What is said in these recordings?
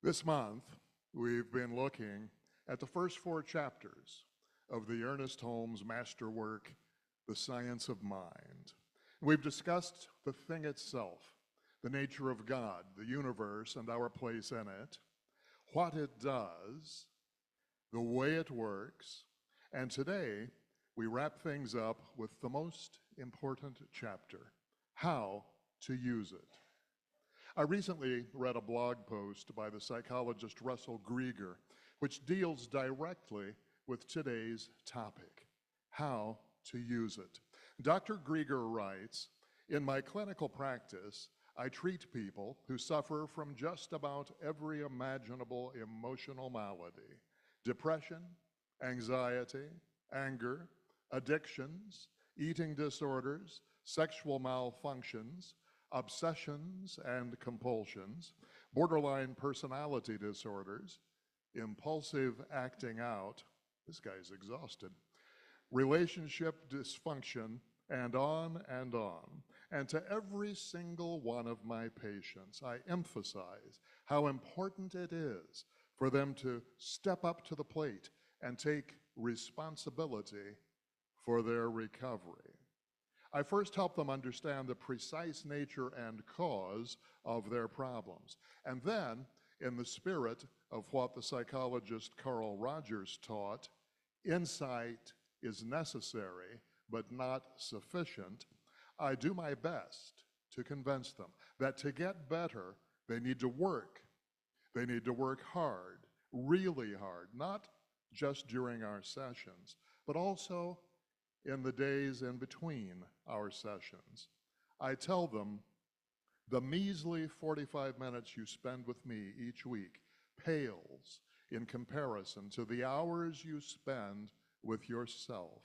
This month, we've been looking at the first four chapters of the Ernest Holmes masterwork, The Science of Mind. We've discussed the thing itself, the nature of God, the universe, and our place in it, what it does, the way it works, and today we wrap things up with the most important chapter, how to use it. I recently read a blog post by the psychologist Russell Grieger, which deals directly with today's topic, how to use it. Dr. Grieger writes, "In my clinical practice, I treat people who suffer from just about every imaginable emotional malady: depression, anxiety, anger, addictions, eating disorders, sexual malfunctions, obsessions and compulsions, borderline personality disorders, impulsive acting out," this guy's exhausted, relationship dysfunction, and on and on. And to every single one of my patients, I emphasize how important it is for them to step up to the plate and take responsibility for their recovery. I first help them understand the precise nature and cause of their problems. And then, in the spirit of what the psychologist Carl Rogers taught, insight is necessary but not sufficient, I do my best to convince them that to get better, they need to work. They need to work hard, really hard, not just during our sessions, but also in the days in between our sessions. I tell them the measly 45 minutes you spend with me each week pales in comparison to the hours you spend with yourself,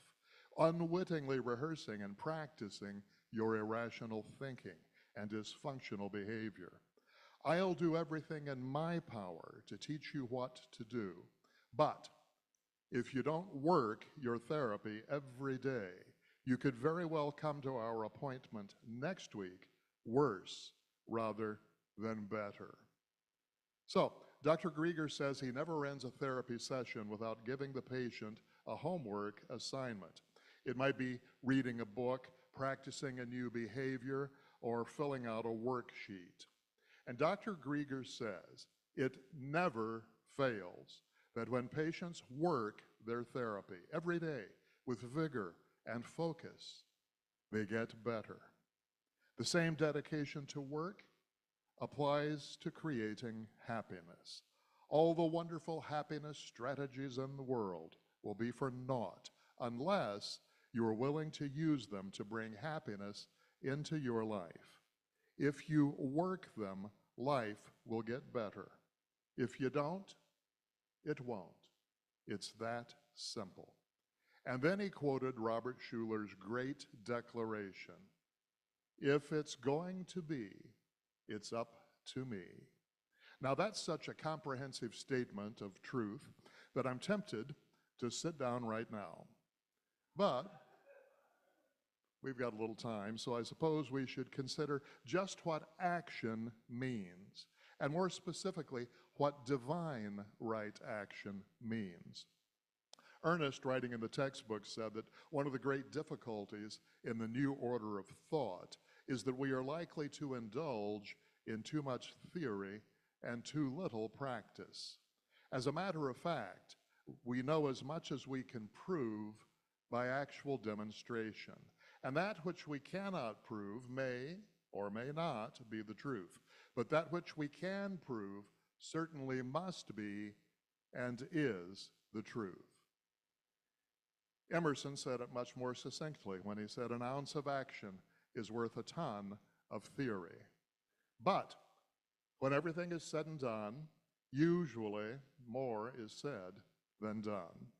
unwittingly rehearsing and practicing your irrational thinking and dysfunctional behavior. I'll do everything in my power to teach you what to do, but if you don't work your therapy every day, you could very well come to our appointment next week worse rather than better. So, Dr. Grieger says he never ends a therapy session without giving the patient a homework assignment. It might be reading a book, practicing a new behavior, or filling out a worksheet. And Dr. Grieger says it never fails that when patients work their therapy every day with vigor and focus, they get better. The same dedication to work applies to creating happiness. All the wonderful happiness strategies in the world will be for naught unless you are willing to use them to bring happiness into your life. If you work them, life will get better. If you don't, it won't. It's that simple. And then he quoted Robert Schuller's great declaration: "If it's going to be, it's up to me." Now that's such a comprehensive statement of truth that I'm tempted to sit down right now. But we've got a little time, so I suppose we should consider just what action means, and more specifically, what divine right action means. Ernest, writing in the textbook, said that one of the great difficulties in the new order of thought is that we are likely to indulge in too much theory and too little practice. As a matter of fact, we know as much as we can prove by actual demonstration, and that which we cannot prove may or may not be the truth, but that which we can prove certainly must be and is the truth. Emerson said it much more succinctly when he said, "An ounce of action is worth a ton of theory." But when everything is said and done, usually more is said than done.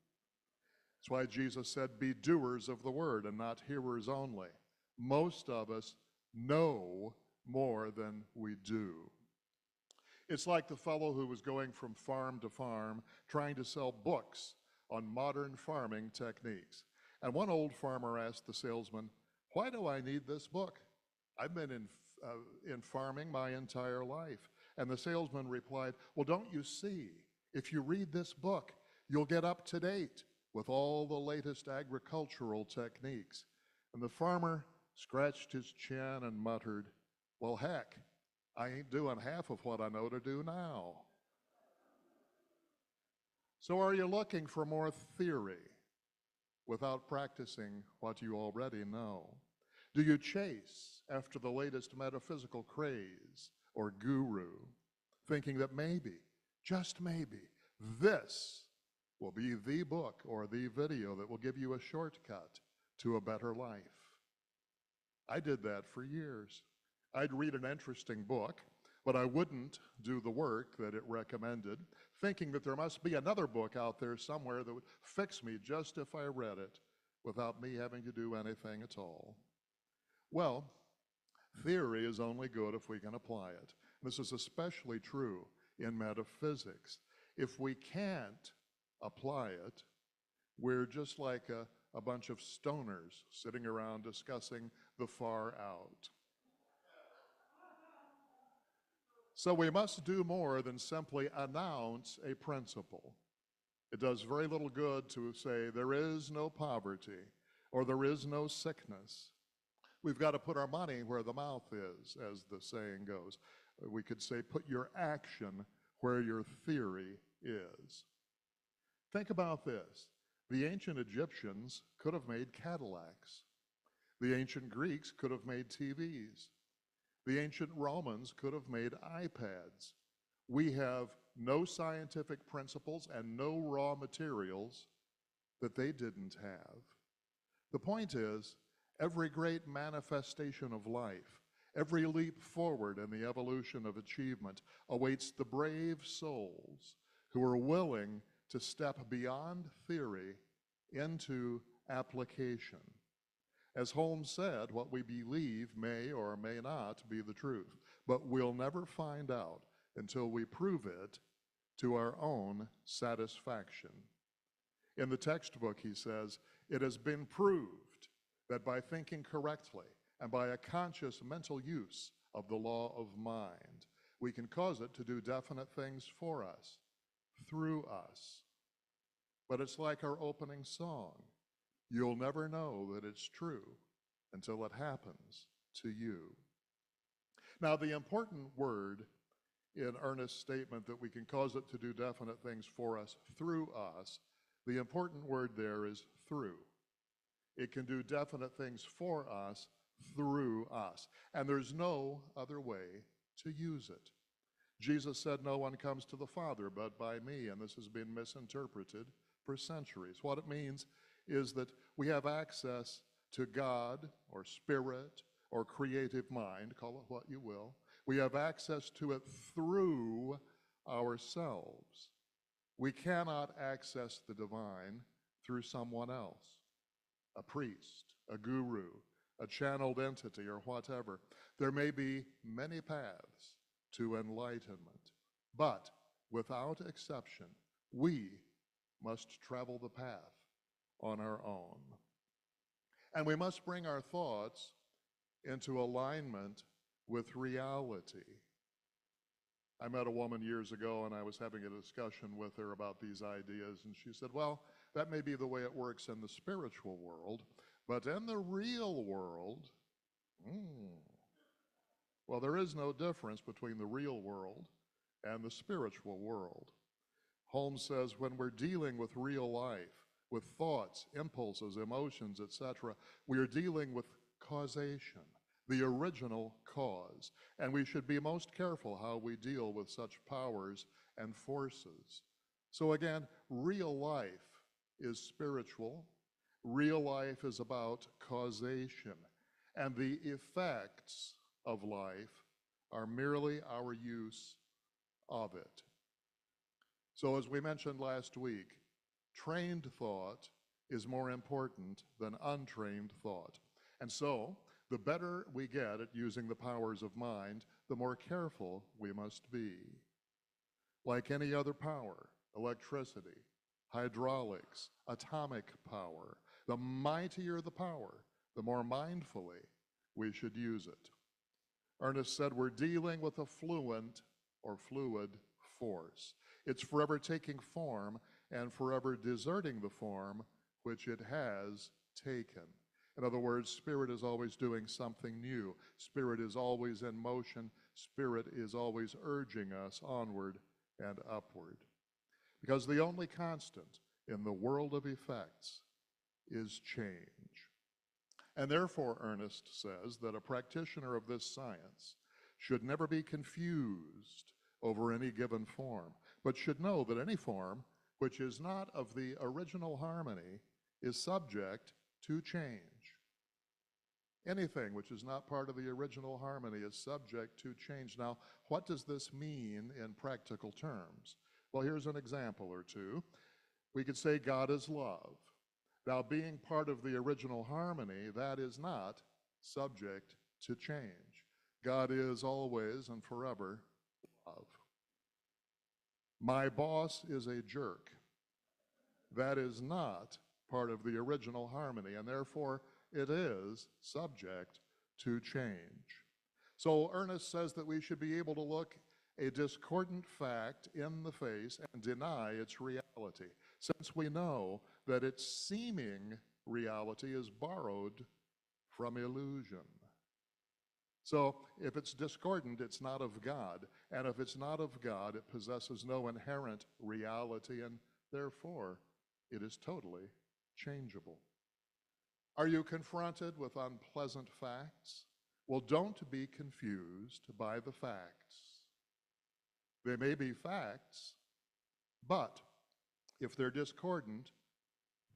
That's why Jesus said, "Be doers of the word and not hearers only." Most of us know more than we do. It's like the fellow who was going from farm to farm trying to sell books on modern farming techniques. And one old farmer asked the salesman, "Why do I need this book? I've been in farming my entire life, And the salesman replied, well, don't you see? If you read this book, you'll get up to date with all the latest agricultural techniques. And the farmer scratched his chin and muttered, well, heck, I ain't doing half of what I know to do now. So are you looking for more theory without practicing what you already know? Do you chase after the latest metaphysical craze or guru, thinking that maybe, just maybe, this will be the book or the video that will give you a shortcut to a better life? I did that for years. I'd read an interesting book, but I wouldn't do the work that it recommended, thinking that there must be another book out there somewhere that would fix me just if I read it without me having to do anything at all. Well, theory is only good if we can apply it. This is especially true in metaphysics. If we can't apply it, we're just like a bunch of stoners sitting around discussing the far out. So we must do more than simply announce a principle. It does very little good to say there is no poverty or there is no sickness. We've got to put our money where the mouth is, as the saying goes. We could say put your action where your theory is. Think about this. The ancient Egyptians could have made Cadillacs. The ancient Greeks could have made TVs. The ancient Romans could have made iPads. We have no scientific principles and no raw materials that they didn't have. The point is, every great manifestation of life, every leap forward in the evolution of achievement awaits the brave souls who are willing to step beyond theory into application. As Holmes said, what we believe may or may not be the truth, but we'll never find out until we prove it to our own satisfaction. In the textbook, he says, it has been proved that by thinking correctly and by a conscious mental use of the law of mind, we can cause it to do definite things for us, through us. But it's like our opening song. You'll never know that it's true until it happens to you. Now, the important word in Ernest's statement that we can cause it to do definite things for us, through us, the important word there is through. It can do definite things for us, through us. And there's no other way to use it. Jesus said, no one comes to the Father but by me, and this has been misinterpreted for centuries. What it means is that we have access to God or spirit or creative mind, call it what you will. We have access to it through ourselves. We cannot access the divine through someone else, a priest, a guru, a channeled entity, or whatever. There may be many paths to enlightenment, but without exception, we must travel the path on our own. And we must bring our thoughts into alignment with reality. I met a woman years ago and I was having a discussion with her about these ideas, and she said, well, that may be the way it works in the spiritual world, but in the real world, well, there is no difference between the real world and the spiritual world. Holmes says when we're dealing with real life, with thoughts, impulses, emotions, etc., we are dealing with causation, the original cause. And we should be most careful how we deal with such powers and forces. So again, real life is spiritual. Real life is about causation. And the effects of life are merely our use of it. So as we mentioned last week, trained thought is more important than untrained thought. And so, the better we get at using the powers of mind, the more careful we must be. Like any other power, electricity, hydraulics, atomic power, the mightier the power, the more mindfully we should use it. Ernest said we're dealing with a fluent or fluid force. It's forever taking form and forever deserting the form which it has taken. In other words, Spirit is always doing something new. Spirit is always in motion. Spirit is always urging us onward and upward. Because the only constant in the world of effects is change. And therefore, Ernest says that a practitioner of this science should never be confused over any given form, but should know that any form which is not of the original harmony is subject to change. Anything which is not part of the original harmony is subject to change. Now, what does this mean in practical terms? Well, here's an example or two. We could say God is love. Now, being part of the original harmony, that is not subject to change. God is always and forever love. My boss is a jerk. That is not part of the original harmony, and therefore it is subject to change. So Ernest says that we should be able to look a discordant fact in the face and deny its reality, since we know that its seeming reality is borrowed from illusion. So if it's discordant, it's not of God, and if it's not of God, it possesses no inherent reality, and therefore it is totally changeable. Are you confronted with unpleasant facts? Well, don't be confused by the facts. They may be facts, but if they're discordant,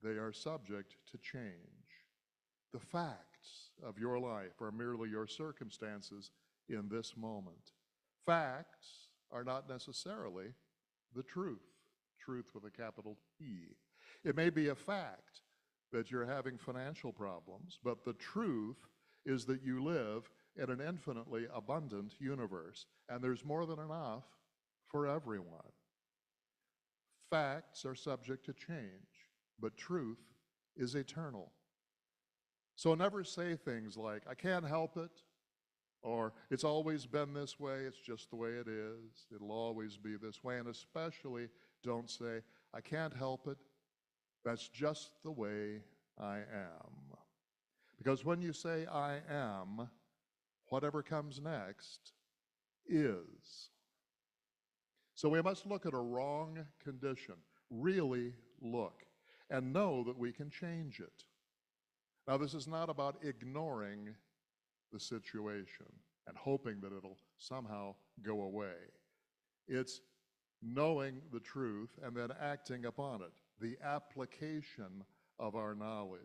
they are subject to change. The facts of your life are merely your circumstances in this moment. Facts are not necessarily the truth with a capital T. It may be a fact that you're having financial problems, but the truth is that you live in an infinitely abundant universe, and there's more than enough for everyone. Facts are subject to change, but truth is eternal. So never say things like, I can't help it, or it's always been this way, it's just the way it is, it'll always be this way, and especially don't say, I can't help it, that's just the way I am. Because when you say I am, whatever comes next is. So we must look at a wrong condition, really look, and know that we can change it. Now, this is not about ignoring the situation and hoping that it'll somehow go away. It's knowing the truth and then acting upon it, the application of our knowledge.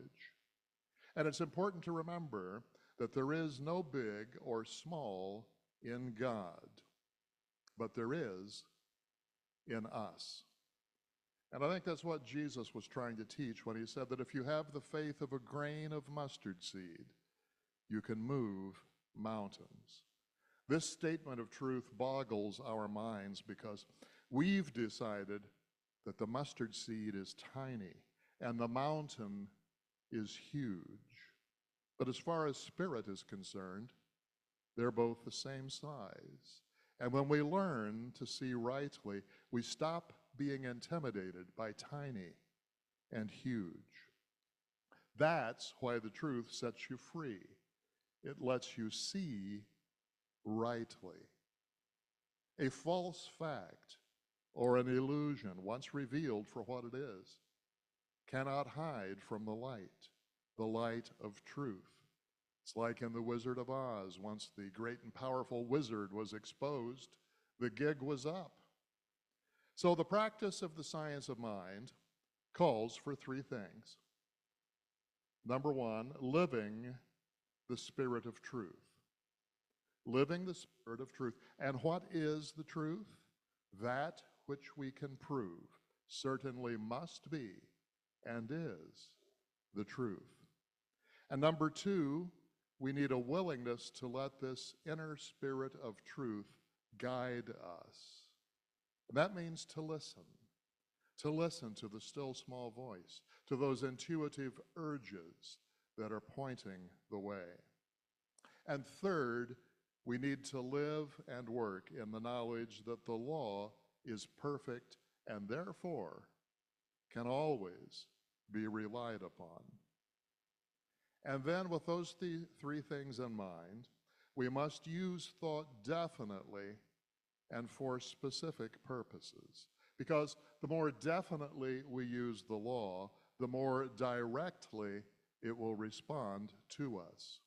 And it's important to remember that there is no big or small in God, but there is in us. And I think that's what Jesus was trying to teach when he said that if you have the faith of a grain of mustard seed, you can move mountains. This statement of truth boggles our minds because we've decided that the mustard seed is tiny and the mountain is huge. But as far as spirit is concerned, they're both the same size. And when we learn to see rightly, we stop being intimidated by tiny and huge. That's why the truth sets you free. It lets you see rightly. A false fact or an illusion, once revealed for what it is, cannot hide from the light of truth. It's like in The Wizard of Oz. Once the great and powerful wizard was exposed, the gig was up. So the practice of the science of mind calls for three things. Number one, living the spirit of truth. Living the spirit of truth. And what is the truth? That which we can prove certainly must be and is the truth. And number two, we need a willingness to let this inner spirit of truth guide us. And that means to listen to the still small voice, to those intuitive urges that are pointing the way. And third, We need to live and work in the knowledge that the law is perfect and therefore can always be relied upon. And then with those three things in mind, we must use thought definitely and for specific purposes. Because the more definitely we use the law, the more directly it will respond to us.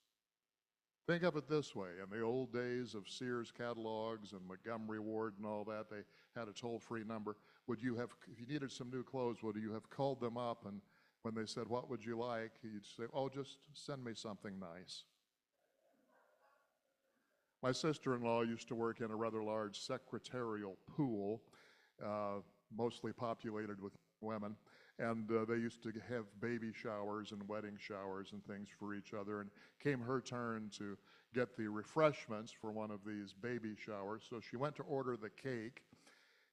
Think of it this way. In the old days of Sears catalogs and Montgomery Ward and all that, they had a toll-free number. Would you have, if you needed some new clothes, would you have called them up, and when they said, "What would you like?" you'd say, "Oh, just send me something nice." My sister-in-law used to work in a rather large secretarial pool, mostly populated with women, and they used to have baby showers and wedding showers and things for each other, and came her turn to get the refreshments for one of these baby showers. So she went to order the cake,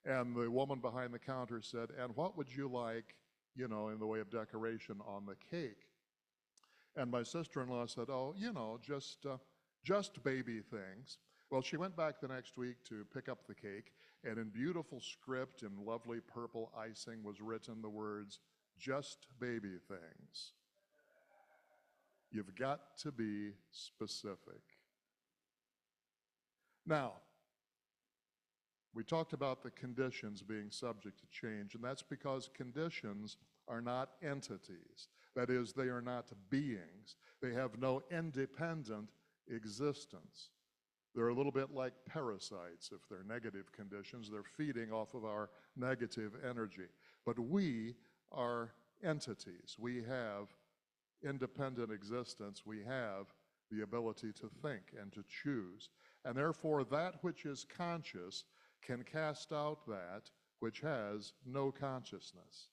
and the woman behind the counter said, "And what would you like, in the way of decoration on the cake?" And my sister-in-law said, "Oh, just baby things." Well, she went back the next week to pick up the cake, and in beautiful script and lovely purple icing was written the words, "Just baby things." You've got to be specific. Now, we talked about the conditions being subject to change, and that's because conditions are not entities. That is, they are not beings. They have no independent existence. They're a little bit like parasites. If they're negative conditions, they're feeding off of our negative energy. But we are entities. We have independent existence. We have the ability to think and to choose. And therefore, that which is conscious can cast out that which has no consciousness.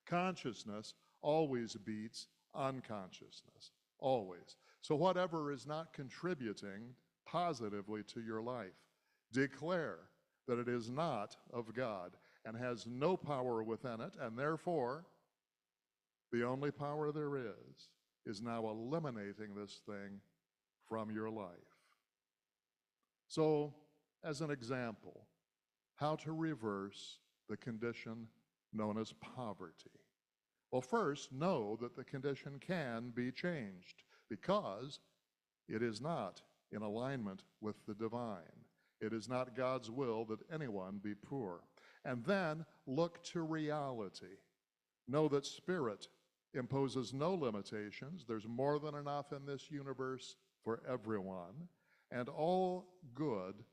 Consciousness always beats unconsciousness, always. So whatever is not contributing positively to your life, declare that it is not of God and has no power within it, and therefore the only power there is now eliminating this thing from your life. So, as an example, how to reverse the condition known as poverty. Well, first, know that the condition can be changed because it is not in alignment with the divine. It is not God's will that anyone be poor. And then look to reality. Know that spirit imposes no limitations. There's more than enough in this universe for everyone. And all good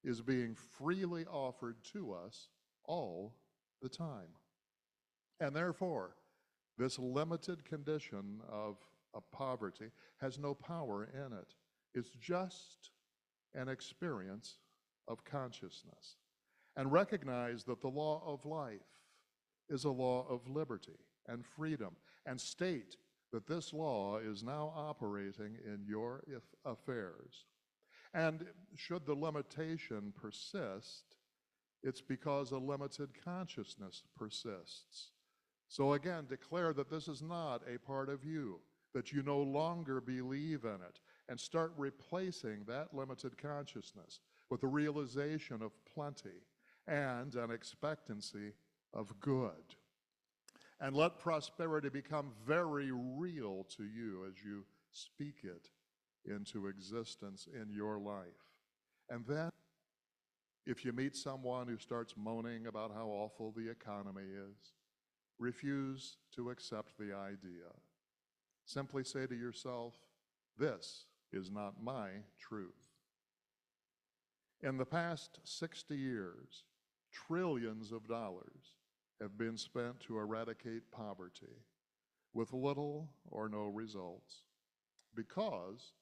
is being freely offered to us all the time. And therefore, this limited condition of poverty has no power in it. It's just an experience of consciousness. And recognize that the law of life is a law of liberty and freedom, and state that this law is now operating in your affairs. And should the limitation persist, it's because a limited consciousness persists. So again, declare that this is not a part of you, that you no longer believe in it, and start replacing that limited consciousness with a realization of plenty and an expectancy of good. And let prosperity become very real to you as you speak it into existence in your life. And then, if you meet someone who starts moaning about how awful the economy is, refuse to accept the idea. Simply say to yourself, this is not my truth. In the past 60 years, trillions of dollars have been spent to eradicate poverty with little or no results because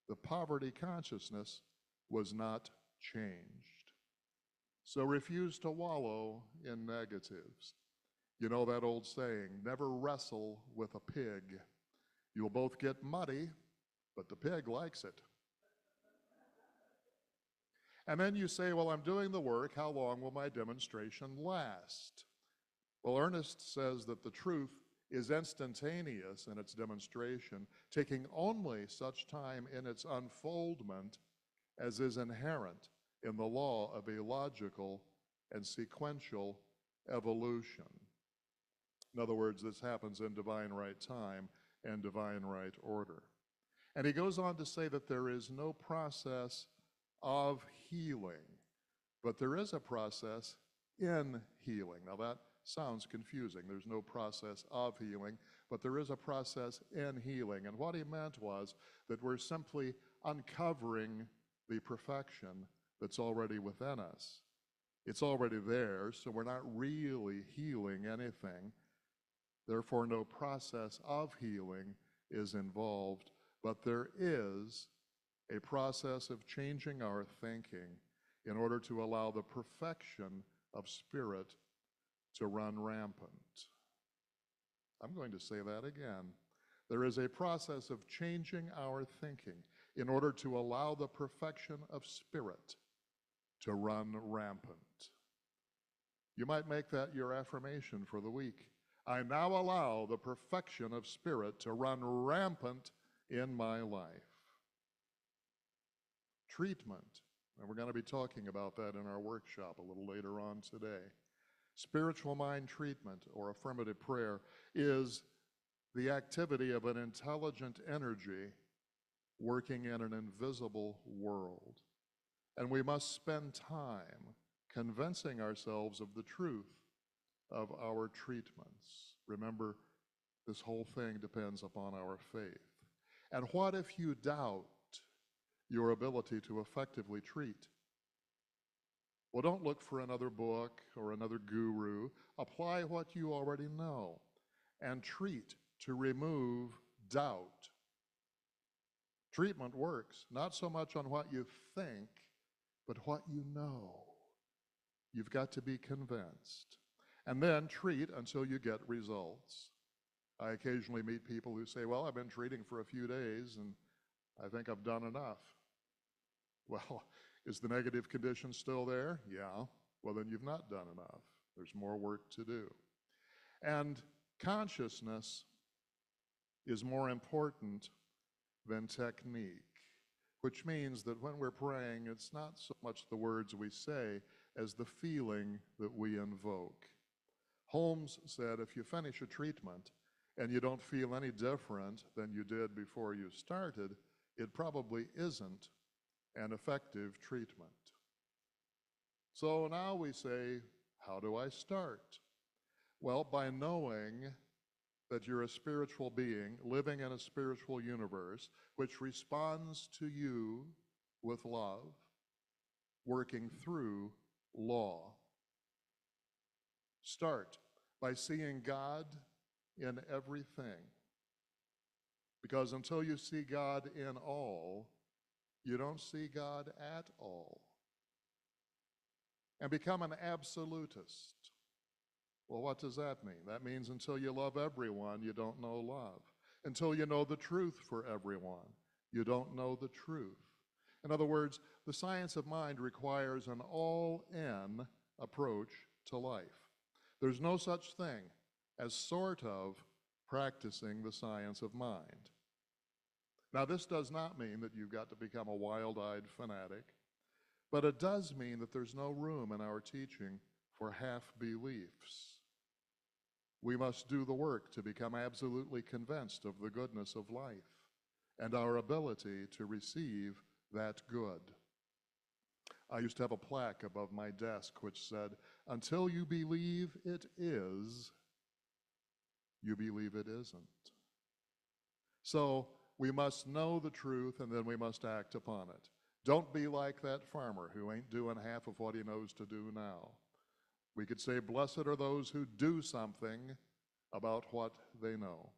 the poverty consciousness was not changed. So refuse to wallow in negatives. You know that old saying, never wrestle with a pig. You'll both get muddy, but the pig likes it. And then you say, well, I'm doing the work. How long will my demonstration last? Well, Ernest says that the truth is instantaneous in its demonstration, taking only such time in its unfoldment as is inherent in the law of a logical and sequential evolution. In other words, this happens in divine right time and divine right order. And he goes on to say that there is no process of healing, but there is a process in healing. Now that sounds confusing. There's no process of healing, but there is a process in healing. And what he meant was that we're simply uncovering the perfection that's already within us. It's already there, so we're not really healing anything. Therefore, no process of healing is involved, but there is a process of changing our thinking in order to allow the perfection of spirit to run rampant. I'm going to say that again. There is a process of changing our thinking in order to allow the perfection of spirit to run rampant. You might make that your affirmation for the week. I now allow the perfection of spirit to run rampant in my life. Treatment, and we're going to be talking about that in our workshop a little later on today. Spiritual mind treatment, or affirmative prayer, is the activity of an intelligent energy working in an invisible world. And we must spend time convincing ourselves of the truth of our treatments. Remember, this whole thing depends upon our faith. And what if you doubt your ability to effectively treat? Well, don't look for another book or another guru. Apply what you already know and treat to remove doubt. Treatment works not so much on what you think, but what you know. You've got to be convinced. And then treat until you get results. I occasionally meet people who say, well, I've been treating for a few days and I think I've done enough. Well, is the negative condition still there? Yeah. Well, then you've not done enough. There's more work to do. And consciousness is more important than technique, which means that when we're praying, it's not so much the words we say as the feeling that we invoke. Holmes said, if you finish a treatment and you don't feel any different than you did before you started, it probably isn't an effective treatment. So now we say, how do I start? Well, by knowing that you're a spiritual being living in a spiritual universe which responds to you with love, working through law. Start by seeing God in everything. Because until you see God in all, you don't see God at all. And become an absolutist. Well, what does that mean? That means until you love everyone, you don't know love. Until you know the truth for everyone, you don't know the truth. In other words, the science of mind requires an all-in approach to life. There's no such thing as sort of practicing the science of mind. Now, this does not mean that you've got to become a wild-eyed fanatic, but it does mean that there's no room in our teaching for half-beliefs. We must do the work to become absolutely convinced of the goodness of life and our ability to receive that good. I used to have a plaque above my desk which said, until you believe it is, you believe it isn't. So we must know the truth and then we must act upon it. Don't be like that farmer who ain't doing half of what he knows to do now. We could say, blessed are those who do something about what they know.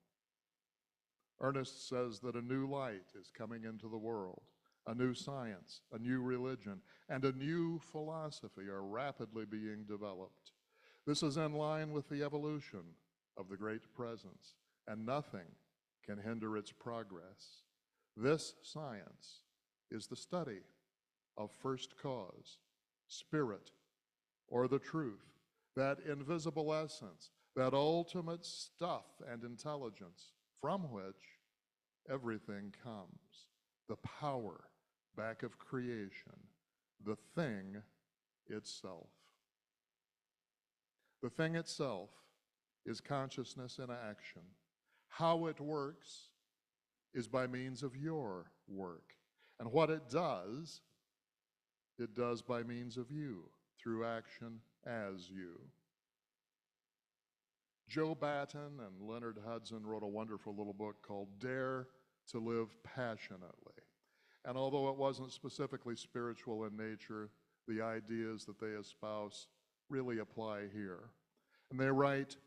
Ernest says that a new light is coming into the world. A new science, a new religion, and a new philosophy are rapidly being developed. This is in line with the evolution of the great presence, and nothing can hinder its progress. This science is the study of first cause, spirit, or the truth, that invisible essence, that ultimate stuff and intelligence from which everything comes, the power back of creation, the thing itself. The thing itself is consciousness in action. How it works is by means of your work. And what it does by means of you, through action as you. Joe Batten and Leonard Hudson wrote a wonderful little book called Dare to Live Passionately. And although it wasn't specifically spiritual in nature, the ideas that they espouse really apply here. And they write,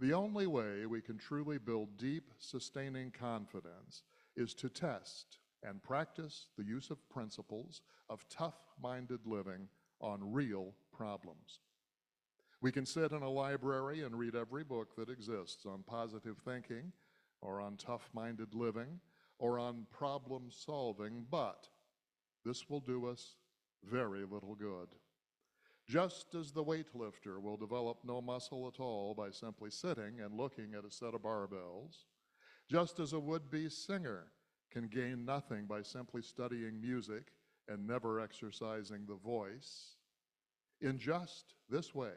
the only way we can truly build deep, sustaining confidence is to test and practice the use of principles of tough-minded living on real problems. We can sit in a library and read every book that exists on positive thinking or on tough-minded living or on problem solving, but this will do us very little good. Just as the weightlifter will develop no muscle at all by simply sitting and looking at a set of barbells, just as a would-be singer can gain nothing by simply studying music and never exercising the voice, in just this way,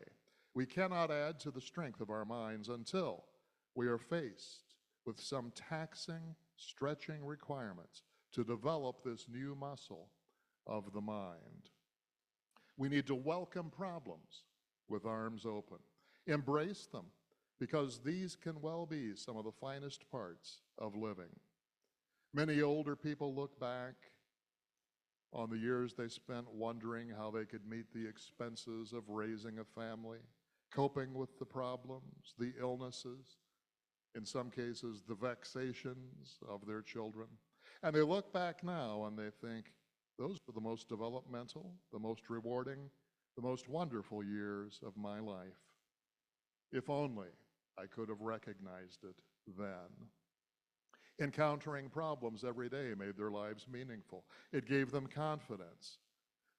we cannot add to the strength of our minds until we are faced with some taxing, stretching requirements to develop this new muscle of the mind. We need to welcome problems with arms open, embrace them, because these can well be some of the finest parts of living. Many older people look back on the years they spent wondering how they could meet the expenses of raising a family, coping with the problems, the illnesses, in some cases the vexations of their children. And they look back now and they think, those were the most developmental, the most rewarding, the most wonderful years of my life. If only I could have recognized it then. Encountering problems every day made their lives meaningful. It gave them confidence.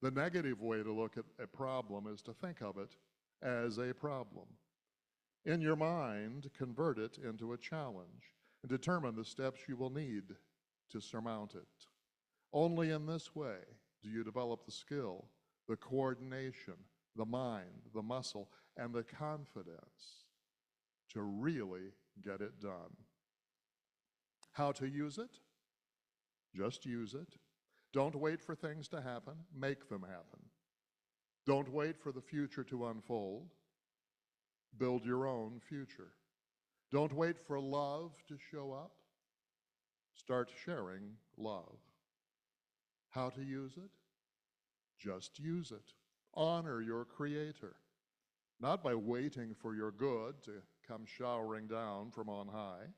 The negative way to look at a problem is to think of it as a problem. In your mind, convert it into a challenge and determine the steps you will need to surmount it. Only in this way do you develop the skill, the coordination, the mind, the muscle, and the confidence to really get it done. How to use it? Just use it. Don't wait for things to happen. Make them happen. Don't wait for the future to unfold. Build your own future. Don't wait for love to show up. Start sharing love. How to use it? Just use it. Honor your Creator, not by waiting for your good to come showering down from on high,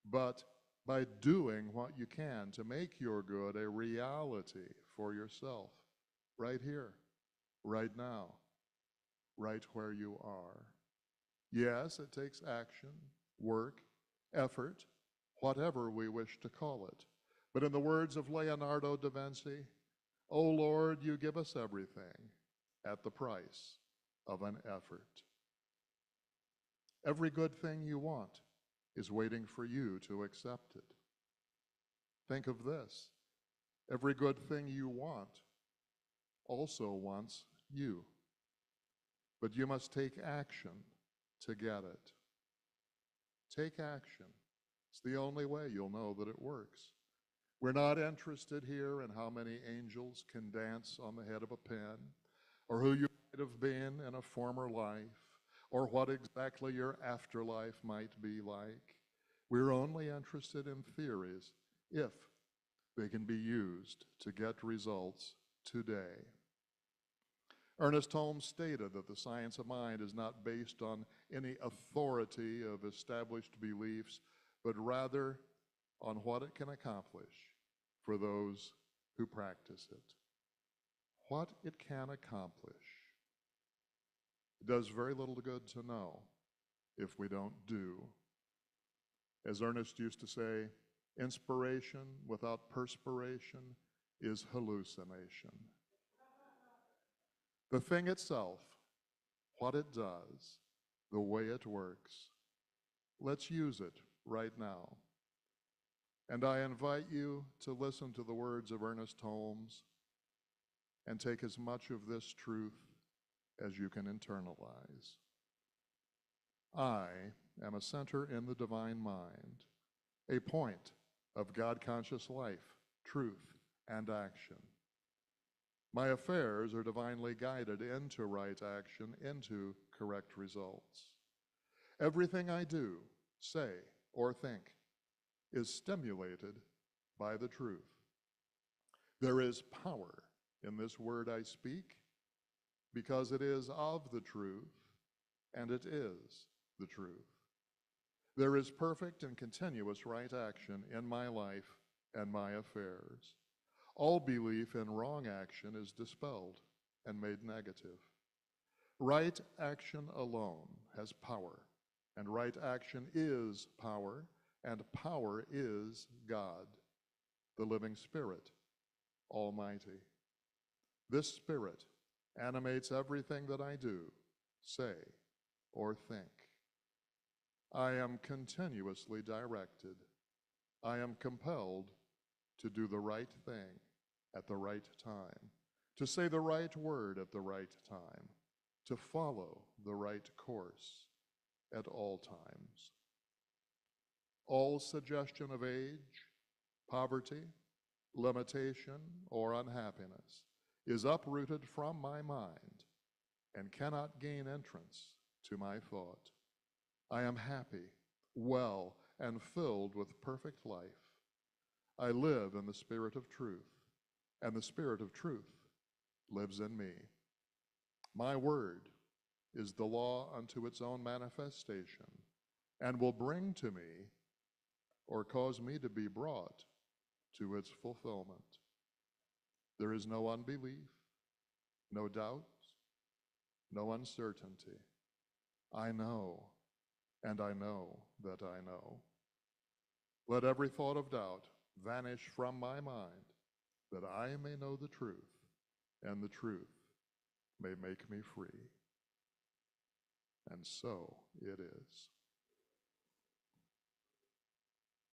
but by doing what you can to make your good a reality for yourself, right here, right now, right where you are. Yes, it takes action, work, effort, whatever we wish to call it. But in the words of Leonardo da Vinci, "O Lord, you give us everything at the price of an effort." Every good thing you want is waiting for you to accept it. Think of this. Every good thing you want also wants you. But you must take action to get it. Take action. It's the only way you'll know that it works. We're not interested here in how many angels can dance on the head of a pin, or who you might have been in a former life, or what exactly your afterlife might be like. We're only interested in theories if they can be used to get results today. Ernest Holmes stated that the science of mind is not based on any authority of established beliefs, but rather on what it can accomplish for those who practice it. What it can accomplish. It does very little good to know if we don't do. As Ernest used to say, inspiration without perspiration is hallucination. The thing itself, what it does, the way it works, let's use it right now. And I invite you to listen to the words of Ernest Holmes and take as much of this truth as you can internalize. I am a center in the divine mind, a point of God-conscious life, truth, and action. My affairs are divinely guided into right action, into correct results. Everything I do, say, or think is stimulated by the truth. There is power in this word I speak because it is of the truth and it is the truth. There is perfect and continuous right action in my life and my affairs. All belief in wrong action is dispelled and made negative. Right action alone has power, and right action is power, and power is God, the living Spirit, Almighty. This Spirit animates everything that I do, say, or think. I am continuously directed. I am compelled to do the right thing at the right time, to say the right word at the right time, to follow the right course at all times. All suggestion of age, poverty, limitation, or unhappiness is uprooted from my mind and cannot gain entrance to my thought. I am happy, well, and filled with perfect life. I live in the Spirit of truth, and the Spirit of truth lives in me. My word is the law unto its own manifestation, and will bring to me or cause me to be brought to its fulfillment. There is no unbelief, no doubt, no uncertainty. I know, and I know that I know. Let every thought of doubt vanish from my mind, that I may know the truth, and the truth may make me free. And so it is.